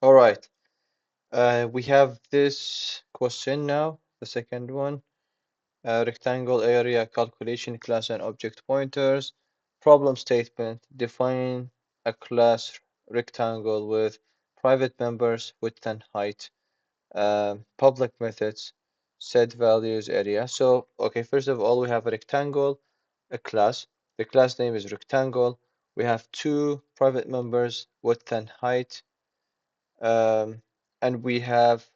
All right. We have this question now, the second one. Rectangle area calculation class and object pointers. Problem statement. Define a class rectangle with private members, width and height. Public methods, set values area. So, okay, first of all, we have a rectangle, a class. The class name is rectangle. We have two private members, width and height. Um, and we have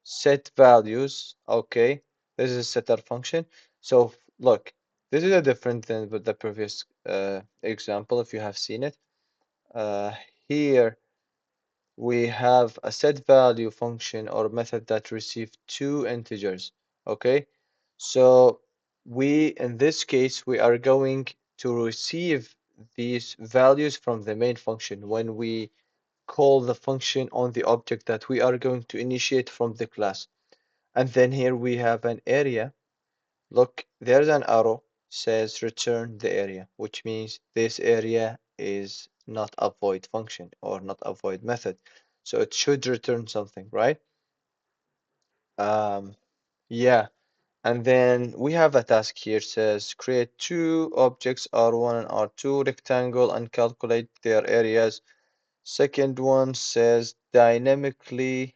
set values. Okay, this is a setter function. So look, this is a different than with the previous example, if you have seen it. Uh, Here we have a set value function or method that receive two integers. Okay, so in this case we are going to receive these values from the main function when we call the function on the object that we are going to initiate from the class. And then here we have an area. Look, there's an arrow says return the area, which means this area is not a void function or not a void method. So it should return something, right? Um, yeah. And then we have a task here says create two objects R1 and R2 rectangle and calculate their areas. Second one says dynamically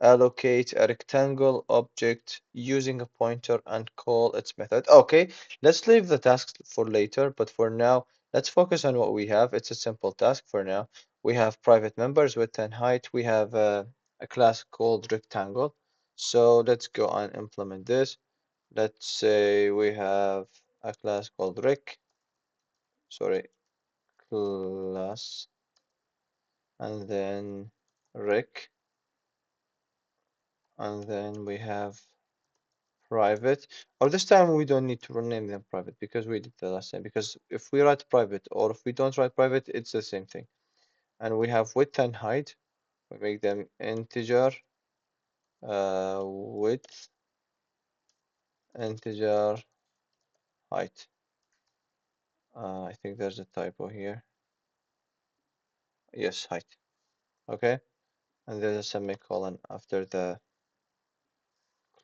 allocate a rectangle object using a pointer and call its method. Okay, let's leave the tasks for later, but for now, let's focus on what we have. It's a simple task for now. We have private members, width and height. We have a class called rectangle. So let's go and implement this. Let's say we have a class called sorry, class, and then rec, and then we have private, or this time we don't need to rename them private because we did the last time. Because if we write private or if we don't write private, it's the same thing. And we have width and height. We make them integer, width, integer, height. I think there's a typo here. Yes, height. Okay. And there's a semicolon after the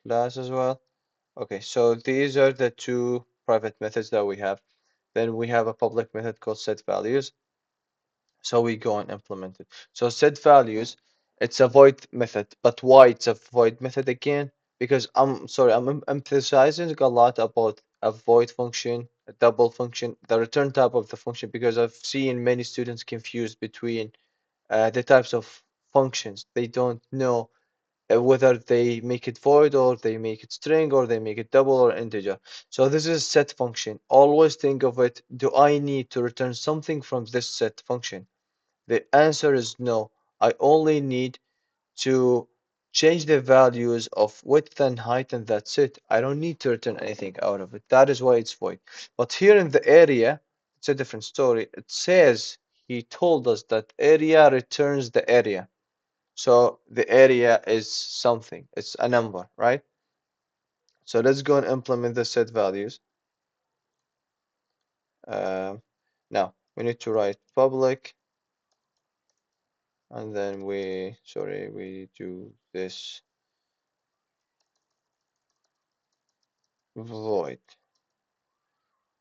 class as well. Okay, so these are the two private methods that we have. Then we have a public method called set values. So we go and implement it. So set values, it's a void method. But why it's a void method again? Because I'm sorry, I'm emphasizing a lot about a void function, a double function, the return type of the function, because I've seen many students confused between the types of functions. They don't know whether they make it void or they make it string or they make it double or integer. So this is a set function. Always think of it, do I need to return something from this set function? The answer is no. I only need to change the values of width and height and that's it. I don't need to return anything out of it. That is why it's void. But here in the area, it's a different story. It says he told us that area returns the area. So the area is something. It's a number, right? So let's go and implement the set values. Um, Now we need to write public and then we do this void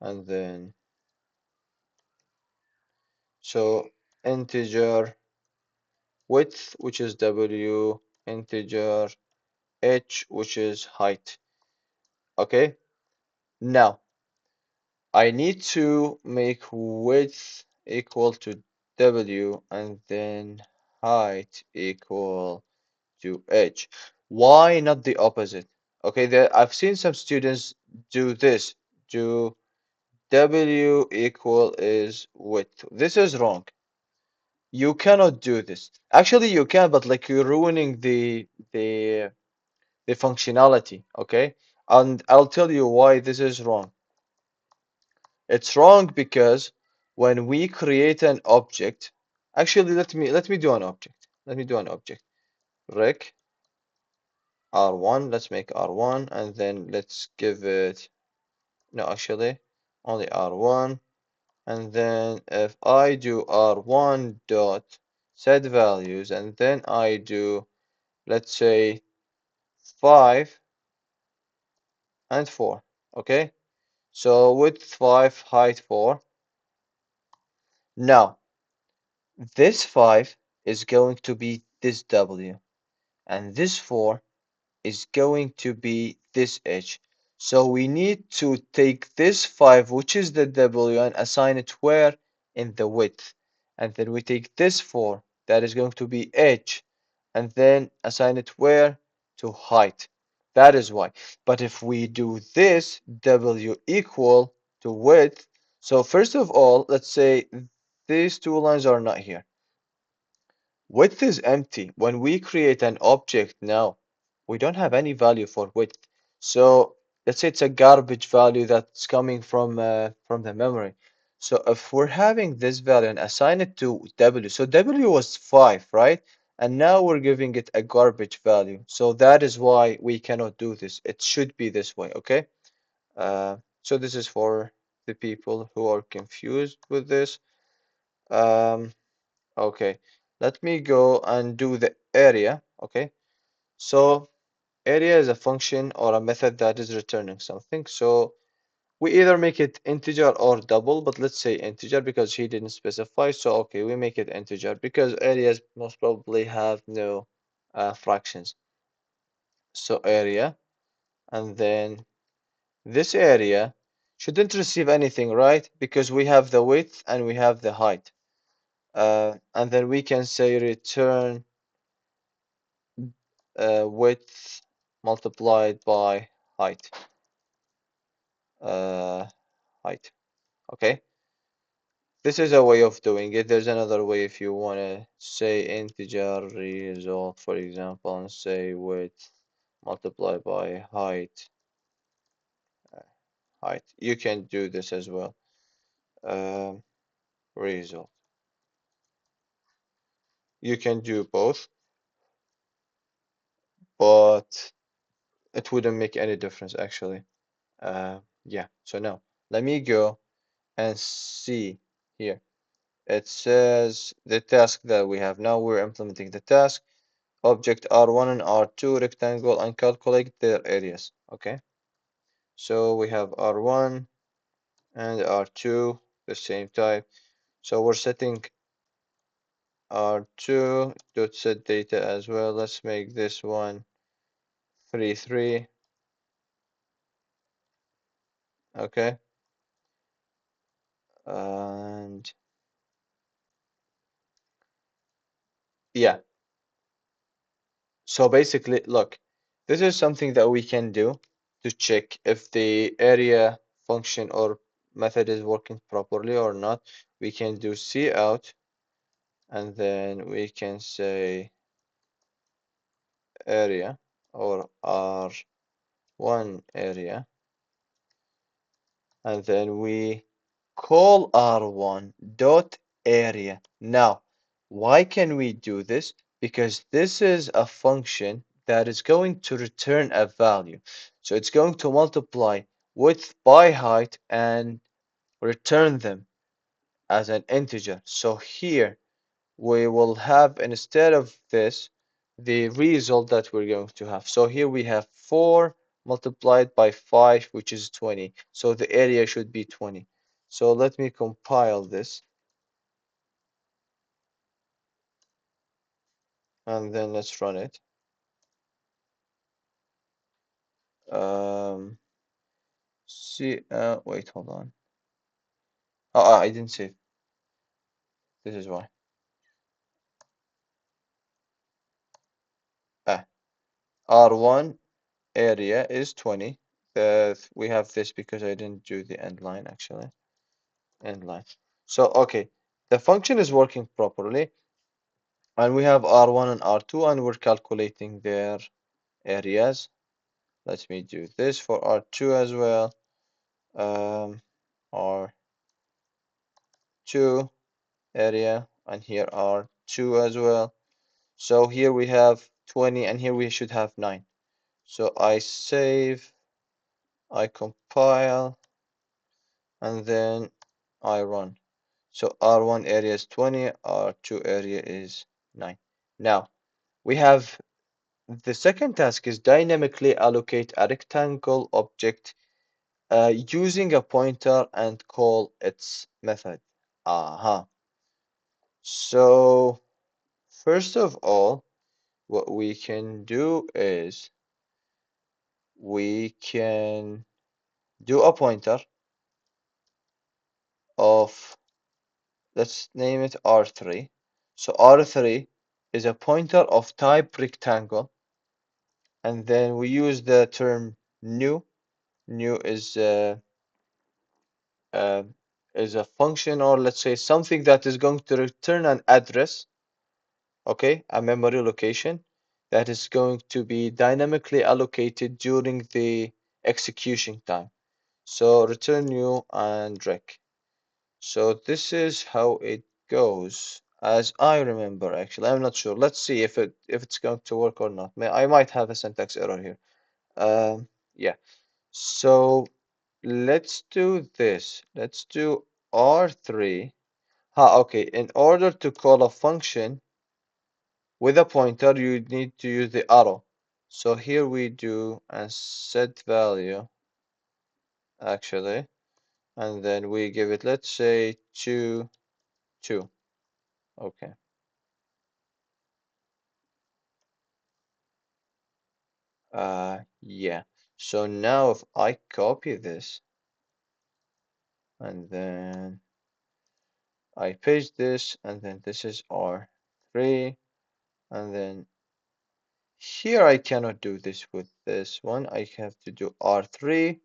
and then so integer width, which is w, integer h, which is height. Okay, now I need to make width equal to w and then height equal to h. Why not the opposite? Okay, there I've seen some students do this, do w equal is width. This is wrong. You cannot do this. Actually, you can, but like you're ruining the functionality, okay? And I'll tell you why this is wrong. It's wrong because when we create an object, actually let me do an object. Let me do an object. Rec R1, let's make R1 and then let's give it no actually only R1 and then if I do R1 dot set values, and then I do, let's say, 5 and 4. Okay, so width 5, height 4. Now, this 5 is going to be this W, and this 4 is going to be this H. So we need to take this 5, which is the W, and assign it where? In the width. And then we take this 4, that is going to be H, and then assign it where? To height. That is why. But if we do this, W equal to width, so first of all, let's say these two lines are not here. Width is empty. When we create an object now, we don't have any value for width. So let's say it's a garbage value that's coming from the memory. So if we're having this value and assign it to W, so W was 5, right? And now we're giving it a garbage value. So that is why we cannot do this. It should be this way, okay? So this is for the people who are confused with this. Um, Okay, let me go and do the area. Okay, so area is a function or a method that is returning something. So we either make it integer or double, but let's say integer because he didn't specify. So okay, we make it integer because areas most probably have no fractions. So area, and then this area shouldn't receive anything, right? Because we have the width and we have the height. And then we can say return width multiplied by height. Uh, height. Okay. This is a way of doing it. There's another way if you want to say integer result, for example, and say width multiplied by height. Height. You can do this as well. Um, result. You can do both, but it wouldn't make any difference actually. Yeah. So now let me go and see here. It says the task that we have now. We're implementing the task. Object R1 and R2 rectangle and calculate their areas. Okay. So we have R1 and R2, the same type. So we're setting R2 dot set data as well. Let's make this one 3, 3. Okay. And yeah. So basically, look, this is something that we can do to check if the area function or method is working properly or not. We can do cout, and then we can say area or R1 area, and then we call R1 dot area. Now, why can we do this? Because this is a function that is going to return a value. So it's going to multiply width by height and return them as an integer. So here we will have, instead of this, the result that we're going to have. So here we have 4 multiplied by 5, which is 20. So the area should be 20. So let me compile this, and then let's run it. Um, wait, hold on. I didn't save. This is why. Ah, R1 area is 20. We have this because I didn't do the end line actually. End line. So, okay, the function is working properly, and we have R1 and R2, and we're calculating their areas. Let me do this for R2 as well. R2 area, and here R2 as well. So here we have 20, and here we should have 9. So I save, I compile, and then I run. So R1 area is 20, R2 area is 9. Now, we have the second task is dynamically allocate a rectangle object using a pointer and call its method. Aha. So, first of all, what we can do is we can do a pointer of, let's name it R3. So R3 is a pointer of type rectangle, and then we use the term new. New uh, is a function, or let's say something that is going to return an address, okay, a memory location that is going to be dynamically allocated during the execution time. So return new and rec. So this is how it goes, as I remember. Actually, I'm not sure. Let's see if it's going to work or not. I might have a syntax error here. Yeah. So let's do this. Let's do R3. Okay. In order to call a function with a pointer, you need to use the arrow. So here we do a set value, actually, and then we give it, let's say, 2, 2. Okay. Yeah. So now if I copy this and then I paste this, and then this is R3, and then here I cannot do this with this one. I have to do R3,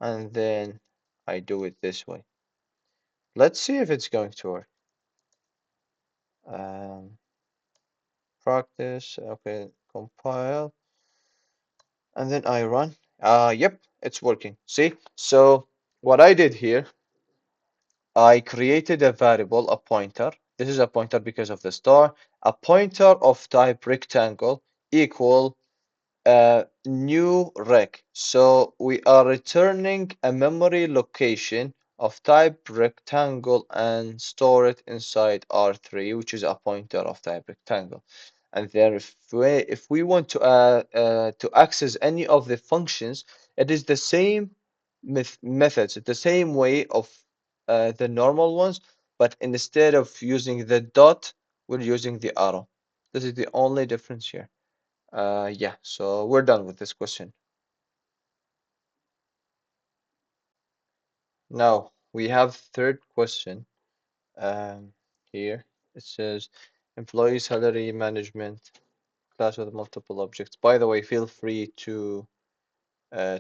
and then I do it this way. Let's see if it's going to work. Um, Practice, okay, compile, and then I run. Yep, it's working. See? So what I did here, I created a variable, a pointer. This is a pointer because of the star. A pointer of type rectangle equal new rec. So we are returning a memory location of type rectangle and store it inside R3, which is a pointer of type rectangle. And then if we want to access any of the functions, it is the same methods, the same way of the normal ones, but instead of using the dot, we're using the arrow. This is the only difference here. Yeah, so we're done with this question. Now we have third question here. It says employee salary management class with multiple objects. By the way, feel free to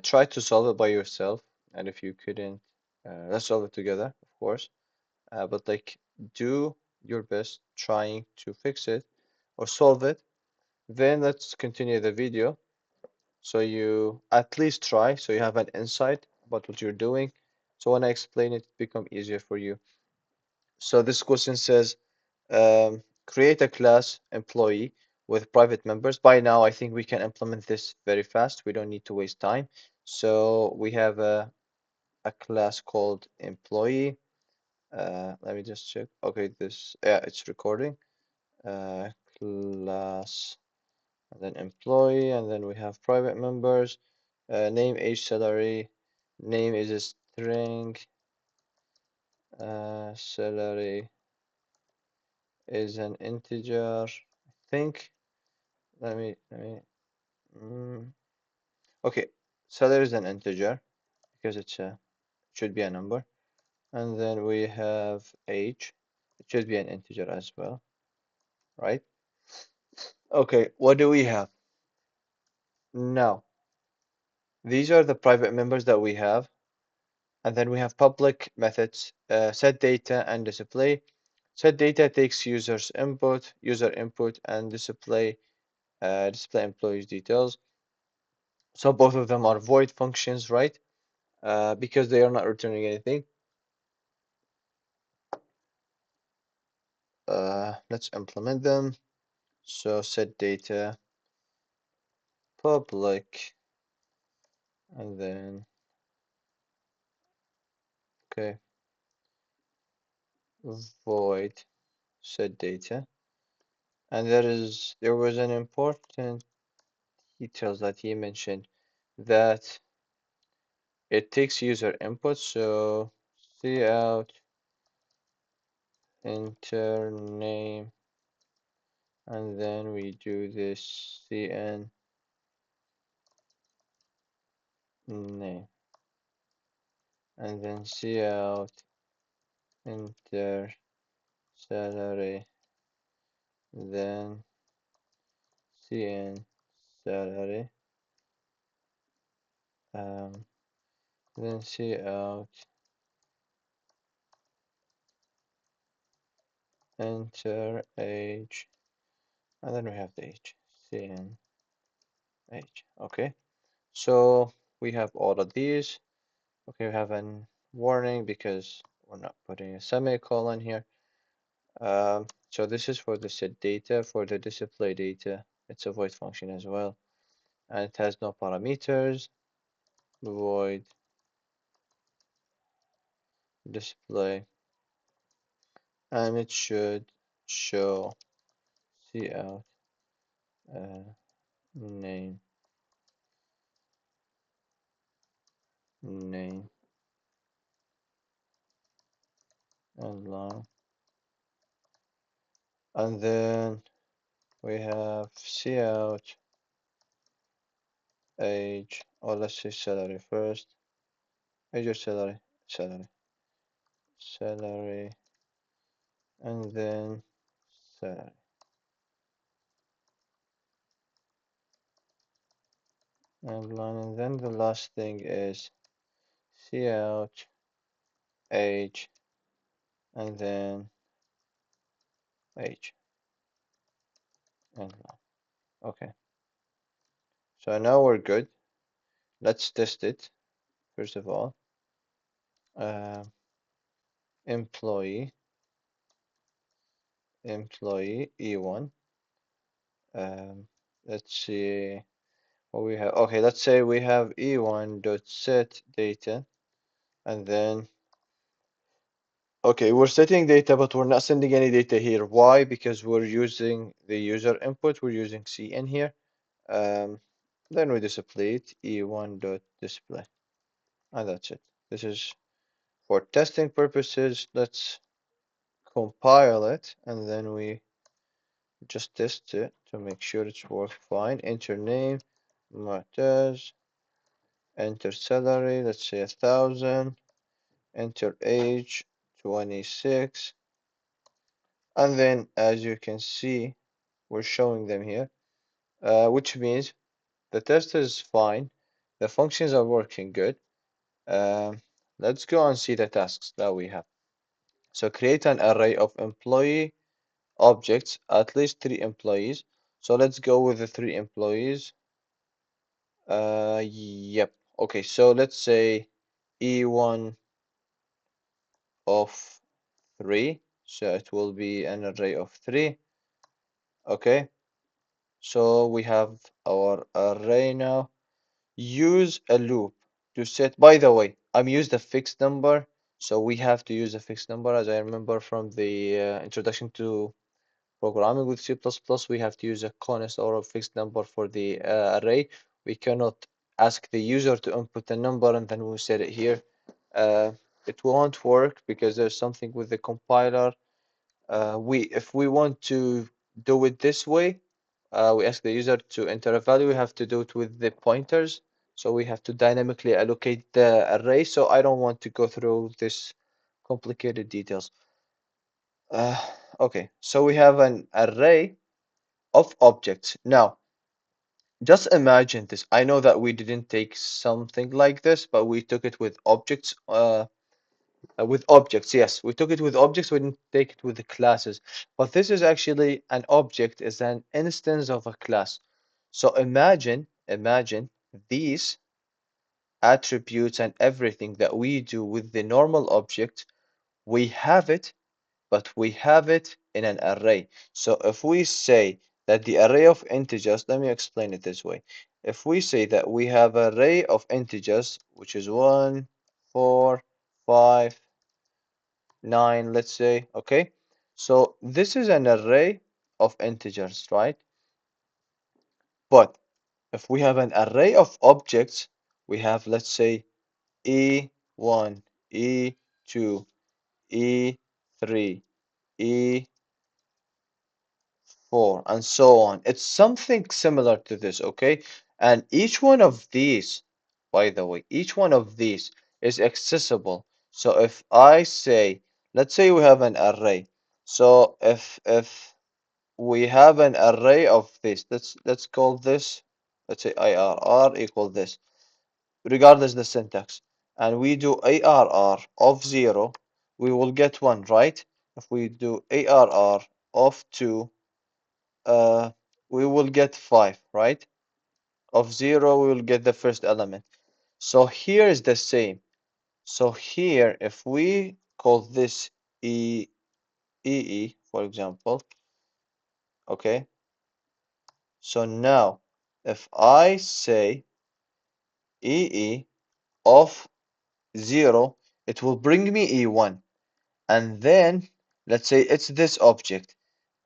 try to solve it by yourself, and if you couldn't, let's solve it together, of course. But like, do your best trying to fix it or solve it. Then let's continue the video. So you at least try, so you have an insight about what you're doing. So when I explain it, it become easier for you. So this question says, create a class employee with private members. By now, I think we can implement this very fast. We don't need to waste time. So we have a class called employee. Let me just check. Okay, yeah, it's recording. Uh, Class, and then employee, and then we have private members. Name, age, salary. Name is a string. Salary is an integer. I think. Let me. Mm, okay, salary is an integer because should be a number. And then we have age. It should be an integer as well, right? Okay, what do we have? Now, these are the private members that we have. And then we have public methods, set data and display. Set data takes user input, and display employees details. So both of them are void functions, right? Because they are not returning anything. Let's implement them. So set data public, and then okay, void set data. And there was an important details that he mentioned that it takes user input, so cout enter name, and then we do this cn name, and then cout enter salary, then cn salary, um, then cout enter age, and then we have the age, cn age. Okay, so we have all of these. Okay, we have an warning because we're not putting a semicolon here. So this is for the set data. For the display data, it's a void function as well, and it has no parameters. Void display, and it should show cout name name and line, and then we have cout age, or let's say salary first. Age or salary, salary, salary, and then salary. And then the last thing is cout age, and then age and line. Okay, so now we're good. Let's test it. First of all, uh, employee, employee E1. Um, let's see what we have. Okay, let's say we have E1 dot set data, and then okay, we're setting data, but we're not sending any data here. Why? Because we're using the user input. We're using cn here. Um, then we display it e1.display, and that's it. This is for testing purposes. Let's compile it, and then we just test it to make sure it's work fine. Enter name, Mu'taz, enter salary, let's say 1,000, enter age, 26, and then as you can see, we're showing them here, which means the test is fine. The functions are working good. Um, let's go and see the tasks that we have. So create an array of employee objects, at least 3 employees. So let's go with the 3 employees. Yep. Okay, so let's say E1 of 3. So it will be an array of 3. Okay, so we have our array now. Use a loop to set, by the way, I'm used a fixed number, so we have to use a fixed number. As I remember from the introduction to programming with C++, we have to use a const or a fixed number for the array. We cannot ask the user to input a number and then we set it here. It won't work because there's something with the compiler. If we want to do it this way, we ask the user to enter a value. We have to do it with the pointers. So we have to dynamically allocate the array. So I don't want to go through this complicated details. Uh, okay, so we have an array of objects. Now, just imagine this. I know that we didn't take something like this, but we took it with objects. With objects, yes, we took it with objects. We didn't take it with the classes. But this is actually an object is an instance of a class. So imagine these attributes and everything that we do with the normal object. We have it, but we have it in an array. So if we say that the array of integers, let me explain it this way. If we say that we have an array of integers, which is 1, 4, 5, 9, let's say, okay? So this is an array of integers, right? But if we have an array of objects, we have, let's say, E1, E2, E3, E4, and so on. It's something similar to this, okay? And each one of these, by the way, each one of these is accessible. So if I say, let's say we have an array. So if we have an array of this, let's call this, let's say IRR equal this, regardless the syntax. And we do ARR of 0, we will get 1, right? If we do ARR of 2, uh, we will get 5, right? Of 0, we will get the first element. So here is the same. So here, if we call this EE, for example, okay? So now, if I say EE of 0, it will bring me E1. And then, let's say it's this object.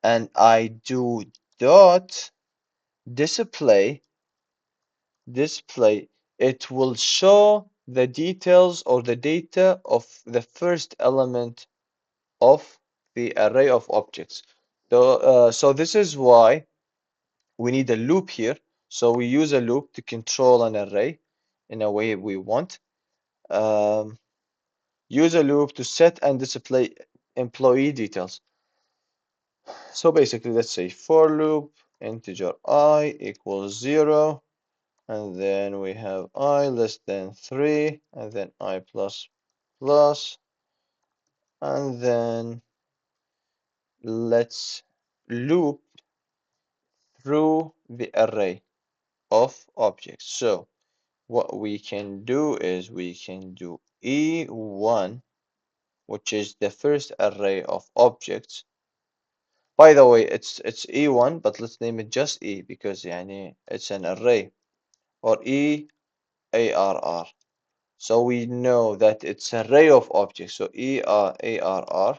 And I do dot display, it will show the details or the data of the first element of the array of objects. So this is why we need a loop here. So we use a loop to control an array in a way we want. Um, use a loop to set and display employee details. So basically, let's say for loop integer I equals 0, and then we have I less than 3, and then I plus plus, and then let's loop through the array of objects. So what we can do is we can do E1, which is the first array of objects. By the way, it's E1, but let's name it just E because يعني it's an array, or EARR. So we know that it's an array of objects. So EARR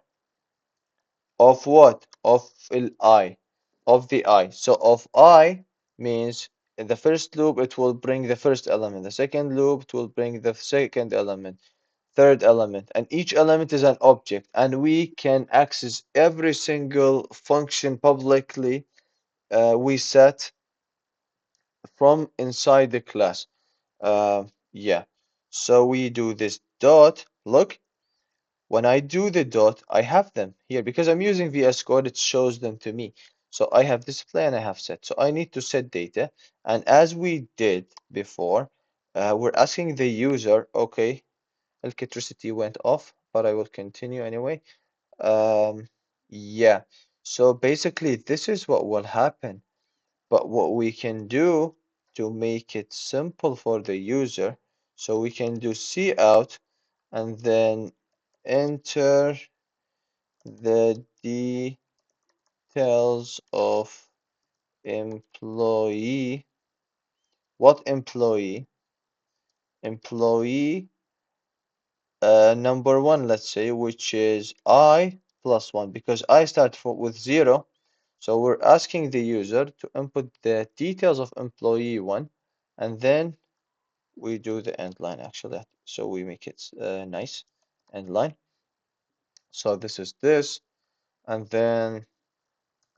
of what? Of I, of the I. So of I means in the first loop it will bring the first element. The second loop it will bring the second element, third element, and each element is an object, and we can access every single function publicly we set from inside the class. Yeah. So we do this dot. Look, when I do the dot, I have them here because I'm using VS Code. It shows them to me. So I have display and I have set. So I need to set data. And as we did before, we're asking the user, okay, electricity went off, but I will continue anyway. Yeah. So basically, this is what will happen. But what we can do to make it simple for the user, so we can do cout and then enter the details of employee. What employee? Employee number 1, let's say, which is I plus 1, because I start with 0. So we're asking the user to input the details of employee 1, and then we do the end line actually. So we make it nice end line. So this is this, and then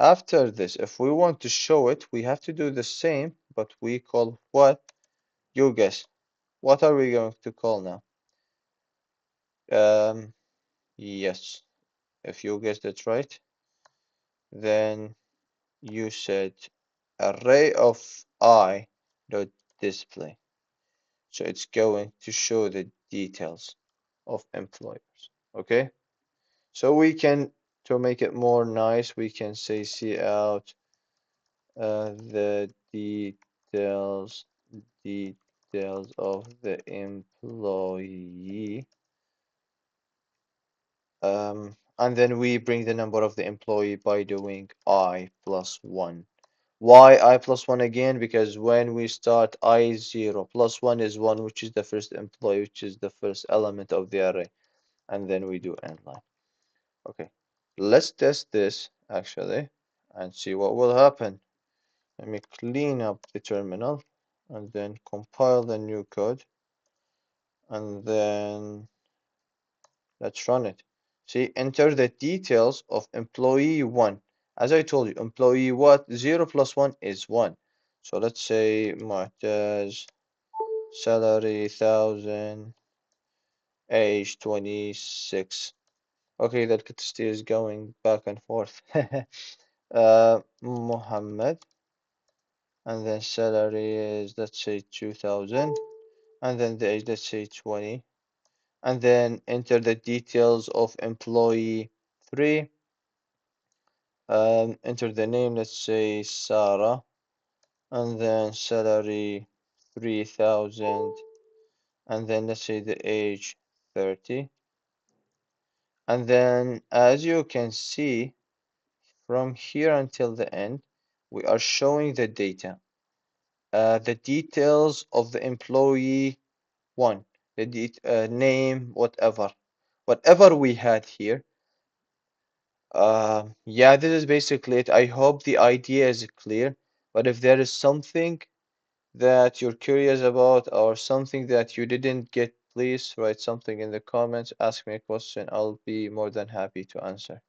after this, if we want to show it, we have to do the same, but we call what? You guess. What are we going to call now? Yes, if you guessed it right, then you said array of I dot display. So it's going to show the details of employers. Okay, so we can, to make it more nice, we can say cout the details of the employee, and then we bring the number of the employee by doing I plus 1. Why I plus 1 again? Because when we start I0 plus 1 is 1, which is the first employee, which is the first element of the array, and then we do end line. Okay, let's test this actually and see what will happen. Let me clean up the terminal and then compile the new code and then let's run it. See, enter the details of employee 1. As I told you, employee what? 0 plus 1 is 1. So let's say Mu'taz, salary 1000, age 26. Okay, the electricity is going back and forth. Muhammad, and then salary is, let's say, 2000, and then the age, let's say, 20. And then enter the details of employee 3. Enter the name, let's say Sarah, and then salary 3000, and then let's say the age 30. And then as you can see from here until the end, we are showing the data, the details of the employee 1, the name, whatever we had here. Yeah, this is basically it. I hope the idea is clear. But if there is something that you're curious about or something that you didn't get, please write something in the comments. Ask me a question. I'll be more than happy to answer.